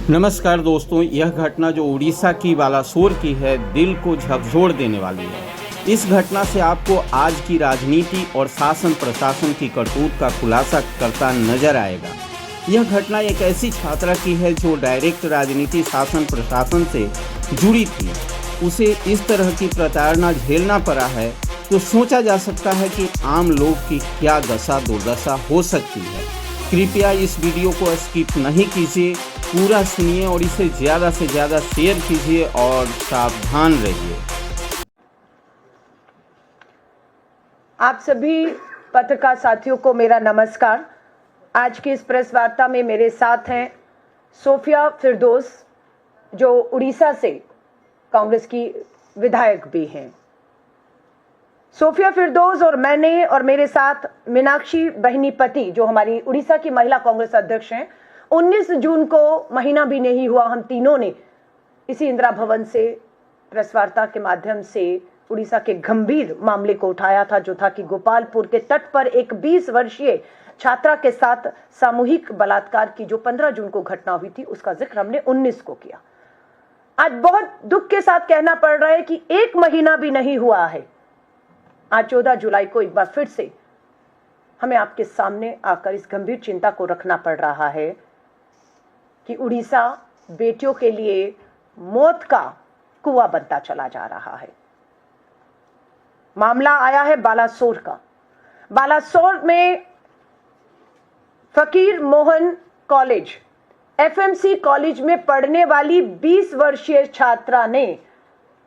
नमस्कार दोस्तों, यह घटना जो उड़ीसा की बालासोर की है दिल को झकझोर देने वाली है। इस घटना से आपको आज की राजनीति और शासन प्रशासन की करतूत का खुलासा करता नजर आएगा। यह घटना एक ऐसी छात्रा की है जो डायरेक्ट राजनीति शासन प्रशासन से जुड़ी थी। उसे इस तरह की प्रताड़ना झेलना पड़ा है तो सोचा जा सकता है कि आम लोग की क्या दशा दुर्दशा हो सकती है। कृपया इस वीडियो को स्किप नहीं कीजिए, पूरा सुनिए और इसे ज़्यादा से ज़्यादा शेयर कीजिए और सावधान रहिए। आप सभी पत्रकार साथियों को मेरा नमस्कार। आज की इस प्रेस वार्ता में मेरे साथ हैं सोफिया फिरदौस, जो उड़ीसा से कांग्रेस की विधायक भी हैं। सोफिया फिरदौस और मैंने और मेरे साथ मीनाक्षी बहिनीपति, जो हमारी उड़ीसा की महिला कांग्रेस अध्यक्ष हैं, 19 जून को महीना भी नहीं हुआ, हम तीनों ने इसी इंदिरा भवन से प्रेस वार्ता के माध्यम से उड़ीसा के गंभीर मामले को उठाया था, जो था कि गोपालपुर के तट पर एक 20 वर्षीय छात्रा के साथ सामूहिक बलात्कार की जो 15 जून को घटना हुई थी, उसका जिक्र हमने 19 को किया। आज बहुत दुख के साथ कहना पड़ रहा है कि एक महीना भी नहीं हुआ है, आज 14 जुलाई को एक बार फिर से हमें आपके सामने आकर इस गंभीर चिंता को रखना पड़ रहा है कि उड़ीसा बेटियों के लिए मौत का कुआं बनता चला जा रहा है। मामला आया है बालासोर का। बालासोर में फकीर मोहन कॉलेज, एफएमसी कॉलेज में पढ़ने वाली 20 वर्षीय छात्रा ने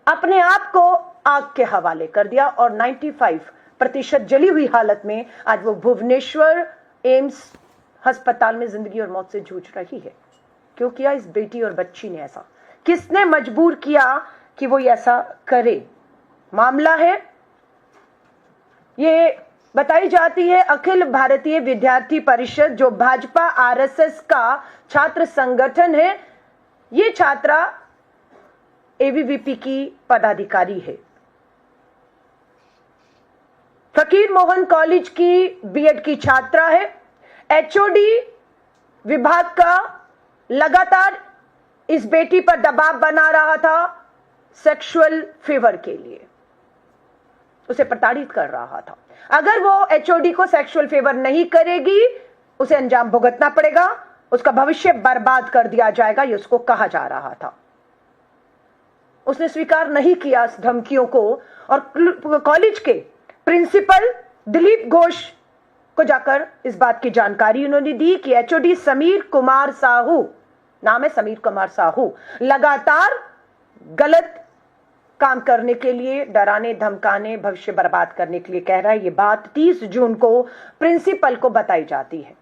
अपने आप को आग के हवाले कर दिया और 95% जली हुई हालत में आज वो भुवनेश्वर एम्स अस्पताल में जिंदगी और मौत से जूझ रही है। क्यों किया इस बेटी और बच्ची ने ऐसा? किसने मजबूर किया कि वो ऐसा करे? मामला है, ये बताई जाती है अखिल भारतीय विद्यार्थी परिषद, जो भाजपा आरएसएस का छात्र संगठन है। ये छात्रा एबीवीपी की पदाधिकारी है। फकीर मोहन कॉलेज की बीएड की छात्रा है। एचओडी विभाग का लगातार इस बेटी पर दबाव बना रहा था सेक्सुअल फेवर के लिए, उसे प्रताड़ित कर रहा था। अगर वो एचओडी को सेक्सुअल फेवर नहीं करेगी, उसे अंजाम भुगतना पड़ेगा, उसका भविष्य बर्बाद कर दिया जाएगा, ये उसको कहा जा रहा था। उसने स्वीकार नहीं किया इस धमकियों को और कॉलेज के प्रिंसिपल दिलीप घोष को जाकर इस बात की जानकारी उन्होंने दी कि एचओडी समीर कुमार साहू, नाम है समीर कुमार साहू, लगातार गलत काम करने के लिए, डराने धमकाने, भविष्य बर्बाद करने के लिए कह रहा है। ये बात 30 जून को प्रिंसिपल को बताई जाती है।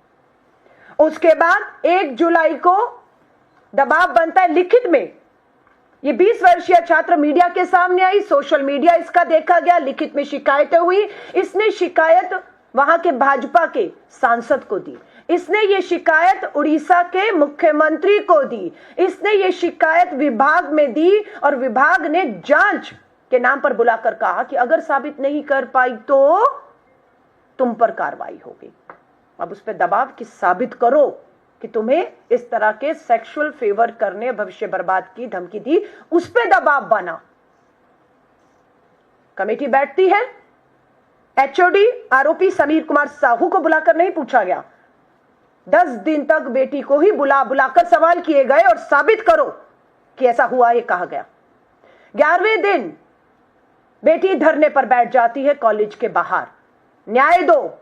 उसके बाद 1 जुलाई को दबाव बनता है लिखित में। ये 20 वर्षीय छात्र मीडिया के सामने आई, सोशल मीडिया इसका देखा गया, लिखित में शिकायतें हुई। इसने शिकायत वहां के भाजपा के सांसद को दी, इसने ये शिकायत उड़ीसा के मुख्यमंत्री को दी, इसने ये शिकायत विभाग में दी और विभाग ने जांच के नाम पर बुलाकर कहा कि अगर साबित नहीं कर पाई तो तुम पर कार्रवाई होगी। अब उस पर दबाव कि साबित करो कि तुम्हें इस तरह के सेक्सुअल फेवर करने, भविष्य बर्बाद की धमकी दी, उस पे दबाव बना। कमेटी बैठती है, एचओडी आरोपी समीर कुमार साहू को बुलाकर नहीं पूछा गया। 10 दिन तक बेटी को ही बुलाकर सवाल किए गए और साबित करो कि ऐसा हुआ, ये कहा गया। 11वें दिन बेटी धरने पर बैठ जाती है कॉलेज के बाहर, न्याय दो।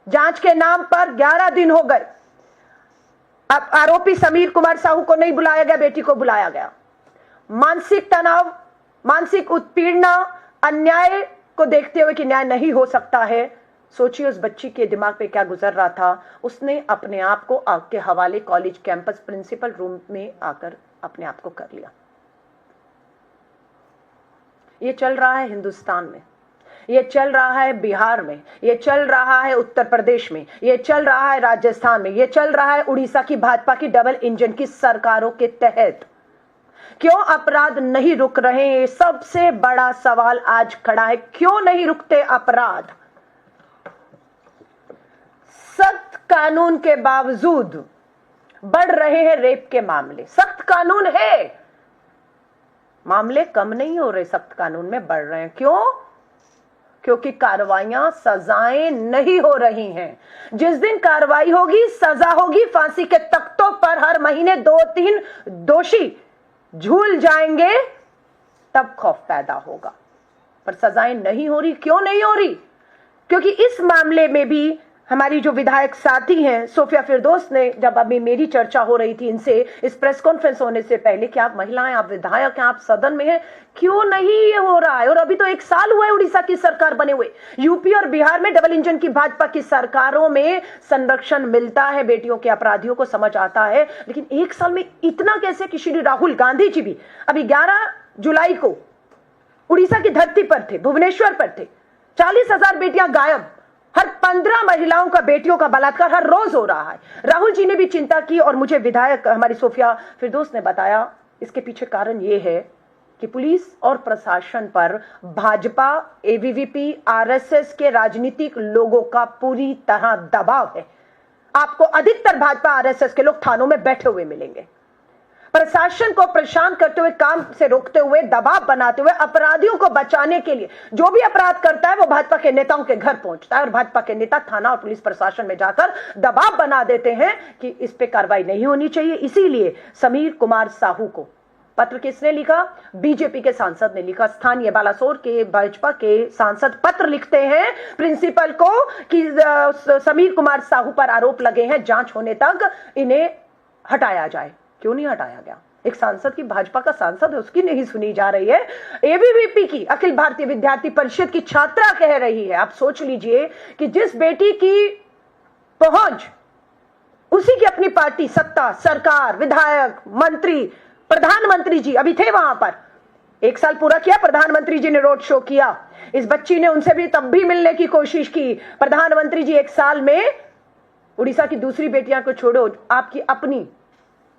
जांच के नाम पर 11 दिन हो गए। अब आरोपी समीर कुमार साहू को नहीं बुलाया गया, बेटी को बुलाया गया। मानसिक तनाव, मानसिक उत्पीड़ना, अन्याय को देखते हुए कि न्याय नहीं हो सकता है, सोचिए उस बच्ची के दिमाग पे क्या गुजर रहा था। उसने अपने आप को आग के हवाले कॉलेज कैंपस प्रिंसिपल रूम में आकर अपने आप को कर लिया। ये चल रहा है हिंदुस्तान में, ये चल रहा है बिहार में, ये चल रहा है उत्तर प्रदेश में, ये चल रहा है राजस्थान में, ये चल रहा है उड़ीसा की भाजपा की डबल इंजन की सरकारों के तहत। क्यों अपराध नहीं रुक रहे हैं? सबसे बड़ा सवाल आज खड़ा है, क्यों नहीं रुकते अपराध? सख्त कानून के बावजूद बढ़ रहे हैं रेप के मामले। सख्त कानून है, मामले कम नहीं हो रहे, सख्त कानून में बढ़ रहे हैं। क्यों? क्योंकि कार्रवाइयां, सजाएं नहीं हो रही हैं। जिस दिन कार्रवाई होगी, सजा होगी, फांसी के तख्तों पर हर महीने 2-3 दोषी झूल जाएंगे, तब खौफ पैदा होगा। पर सजाएं नहीं हो रही। क्यों नहीं हो रही? क्योंकि इस मामले में भी हमारी जो विधायक साथी हैं सोफिया फिरदौस ने, जब अभी मेरी चर्चा हो रही थी इनसे इस प्रेस कॉन्फ्रेंस होने से पहले कि आप महिलाएं, आप विधायक हैं, आप सदन में हैं, क्यों नहीं ये हो रहा है? और अभी तो 1 साल हुआ है उड़ीसा की सरकार बने हुए। यूपी और बिहार में डबल इंजन की भाजपा की सरकारों में संरक्षण मिलता है, बेटियों के अपराधियों को समझ आता है, लेकिन 1 साल में इतना कैसे कि श्री राहुल गांधी जी भी अभी 11 जुलाई को उड़ीसा की धरती पर थे, भुवनेश्वर पर थे। 40,000 बेटियां गायब, हर 15 महिलाओं का बेटियों का बलात्कार हर रोज हो रहा है। राहुल जी ने भी चिंता की और मुझे विधायक हमारी सोफिया फिरदौस ने बताया इसके पीछे कारण यह है कि पुलिस और प्रशासन पर भाजपा, एबीवीपी, आरएसएस के राजनीतिक लोगों का पूरी तरह दबाव है। आपको अधिकतर भाजपा आरएसएस के लोग थानों में बैठे हुए मिलेंगे। प्रशासन को परेशान करते हुए, काम से रोकते हुए, दबाव बनाते हुए, अपराधियों को बचाने के लिए जो भी अपराध करता है वो भाजपा के नेताओं के घर पहुंचता है और भाजपा के नेता थाना और पुलिस प्रशासन में जाकर दबाव बना देते हैं कि इस पे कार्रवाई नहीं होनी चाहिए। इसीलिए समीर कुमार साहू को पत्र किसने लिखा? बीजेपी के सांसद ने लिखा। स्थानीय बालासोर के भाजपा के सांसद पत्र लिखते हैं प्रिंसिपल को कि समीर कुमार साहू पर आरोप लगे हैं, जांच होने तक इन्हें हटाया जाए। क्यों नहीं हटाया गया? एक सांसद की, भाजपा का सांसद है, उसकी नहीं सुनी जा रही है। एबीवीपी की, अखिल भारतीय विद्यार्थी परिषद की छात्रा कह रही है। आप सोच लीजिए कि जिस बेटी की पहुंच, उसी की अपनी पार्टी, सत्ता, सरकार, विधायक, मंत्री, प्रधानमंत्री जी अभी थे वहां पर। 1 साल पूरा किया, प्रधानमंत्री जी ने रोड शो किया। इस बच्ची ने उनसे भी तब भी मिलने की कोशिश की। प्रधानमंत्री जी 1 साल में उड़ीसा की दूसरी बेटियां को छोड़ो, आपकी अपनी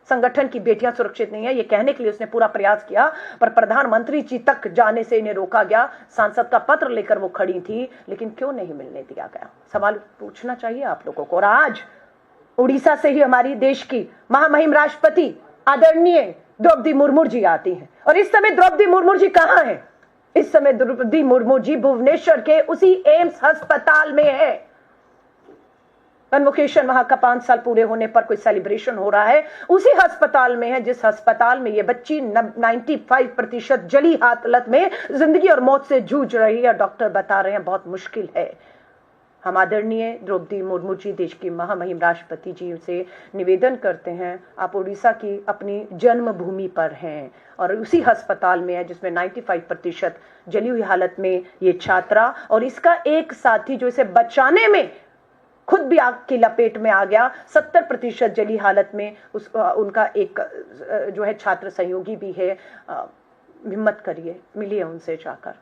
संगठन की बेटियां सुरक्षित नहीं है, ये कहने के लिए उसने पूरा प्रयास किया, पर प्रधानमंत्री जी तक जाने से इन्हें रोका गया। सांसद का पत्र लेकर वो खड़ी थी, लेकिन क्यों नहीं मिलने दिया गया? सवाल पूछना चाहिए आप लोगों को। और आज उड़ीसा से ही हमारी देश की महामहिम राष्ट्रपति आदरणीय द्रौपदी मुर्मू जी आती हैं। और इस समय द्रौपदी मुर्मू जी कहां हैं? इस समय द्रौपदी मुर्मू जी भुवनेश्वर के उसी एम्स अस्पताल में है। कन्वोकेशन वहां का 5 साल पूरे होने पर कोई सेलिब्रेशन हो रहा है, उसी अस्पताल में है जिस अस्पताल में ये बच्ची 95% जली हालत में जिंदगी और मौत से जूझ रही है। डॉक्टर बता रहे हैं बहुत मुश्किल है। हम आदरणीय द्रौपदी मुर्मू जी, देश की महामहिम राष्ट्रपति जी से निवेदन करते हैं, आप उड़ीसा की अपनी जन्मभूमि पर हैं और उसी अस्पताल में है जिसमें 95% जली हुई हालत में ये छात्रा और इसका एक साथी जो इसे बचाने में खुद भी आग की लपेट में आ गया। 70% जली हालत में उनका एक जो है छात्र सहयोगी भी है। हिम्मत करिए, मिलिए उनसे जाकर।